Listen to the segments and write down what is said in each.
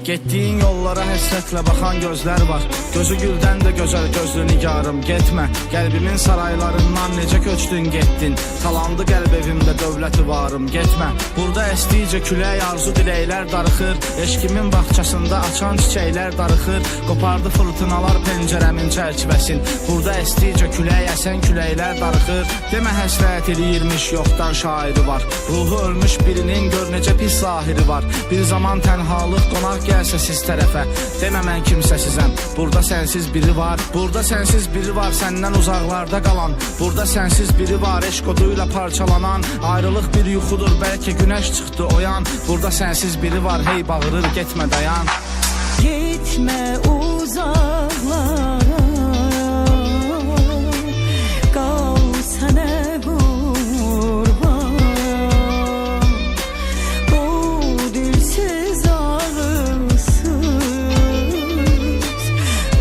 Getdiyin yollara həsrətlə baxan gözlər var. Gözü güldən də gözəl gözlü nigarım. Getmə, qəlbimin saraylarından necə köçdün getdin. Talandı qəlb evimdə dövləti varım. Getmə, burada əsdikcə külək arzu diləklər darıxır. Eşkimin bağçasında açan çiçəklər darıxır. Qopardı fırtınalar pəncərəmin çərçivəsin. Burada əsdikcə külək əsən küləklər darıxır. Demə həsrət eləyirmiş yoxdan şairi var. Ruhu ölmüş birinin gör necə pis zahiri var. Bir zaman tənhalıq qonaq gəlsə siz tərəfə. Demə mən kimsəsizəm, burada sənsiz biri var. Burada sənsiz biri var, səndən uzaqlarda qalan. Burada sənsiz biri var, eşq oduyla parçalanan. Ayrılıq bir yuxudur, bəlkə günəş çıxdı oyan. Burada sənsiz biri var, hey bağırır, getmə dayan. Gitme uzaklara, kal sana kurban. Bu dilsiz ağızsız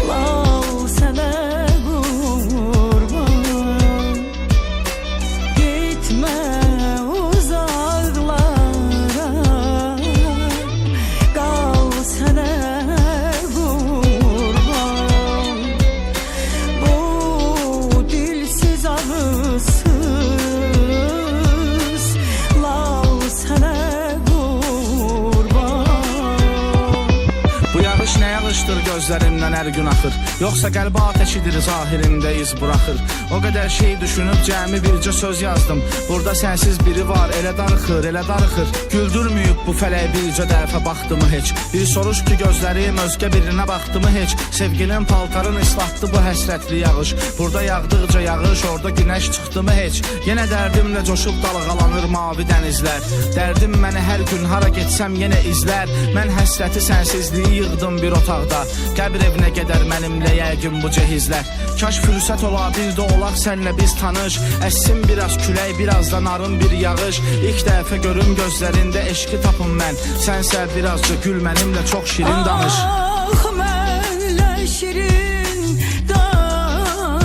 lal sana kurban. Gitme uzaklara, kal sana gözlərimdən hər gün axır. Yoxsa qəlbi ateşidir, zahirində iz buraxır. O qədər şey düşünüb cəmi bircə söz yazdım. Burada sənsiz biri var, elə darıxır, elə darıxır. Güldürməyib bu fələk bircə dəfə baxdımı heç. Bir soruş ki gözlərim özgə birinə baxdımı heç. Sevgilin paltarın ıslatdı bu həsrətli yağış. Burada yağdıqca yağış, orada günəş çıxdımı heç. Yenə dərdimlə coşub dalğalanır mavi dənizlər. Dərdim məni hər gün hara getsəm yenə izlər. Mən həsrəti sənsizliyi yığdım bir otaqda. Qəbir evinə gedər mənimlə yəqin bu cehizlər. Kaş fürsət ola bir də olaq sənlə biz tanış. Əssin biraz külək, biraz da narın bir yağış. İlk dəfə görüm gözlərində eşqi tapım mən. Sənsə birazca gül mənimlə çox şirin danış. Ah mənlə şirin danış,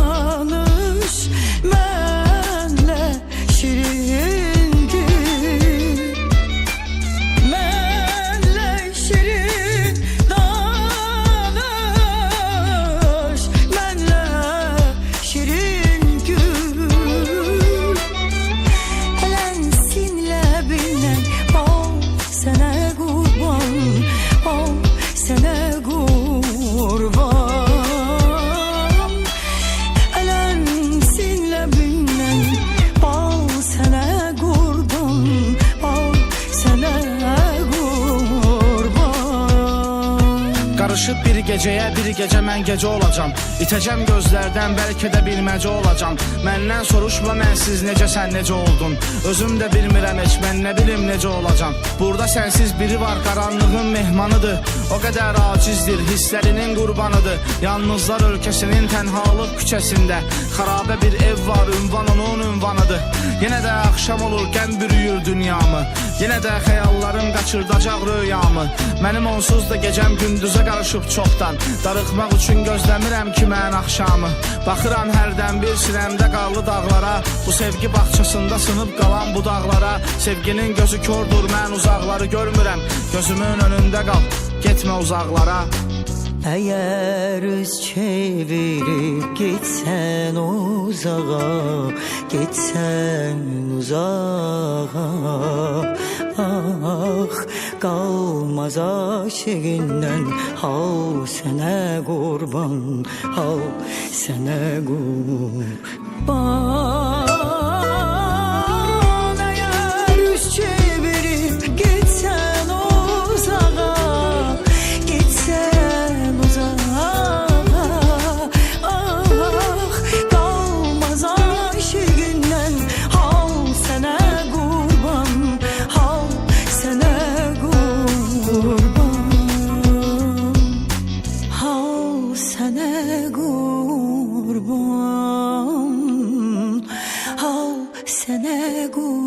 mənlə şirin gül, mənlə şirin danış, mənlə şirin gül. Elənsin ləbindən ol sənə qurban, ol sənə qurban. Elənsin ləbindən ol sənə qurban, ol sənə qurban. Qarışıb bir gecəyə, bir gecə mən gecə olacam. İtəcəm gözlərdən, bəlkə də bilməcə olacam. Məndən soruşma mənsiz necə, sən necə oldun? Özüm də bilmirəm heç, mən nə bilim necə olacam. Burada sənsiz biri var, qaranlığın mehmanıdır. O qədər acizdir, hisslərinin qurbanıdır. Yalnızlar ölkəsinin tənhalıq küçəsində xarabə bir ev var, ünvan onun ünvanıdır. Yenə də axşam olur, qəm bürüyür dünyamı. Yenə də xəyallarım qaçırdacaq rüyamı. Mənim onsuz da gecəm gündüzə qarışıb çoxdan. Darıxmaq üçün gözləmirəm ki mən axşamı. Baxıram hərdən bir sinəmdə qarlı dağlara. Bu sevgi bağçasında sınıb qalan bu dağlara. Sevginin gözü kördür, mən uzaqları görmürəm. Gözümün önündə qal, getmə uzaqlara. Eğer üz çevirip gitsen uzağa, gitsen uzağa, ah kalmaz aşığından. Hav sənə qurban, hav sənə qurban. Eğer üz çevirip gitsen uzağa, gitsen uzağa, ah kalmaz aşığından. Hav sənə qurban, hav sənə qurban, hav sənə qurban, hav sənə qurban.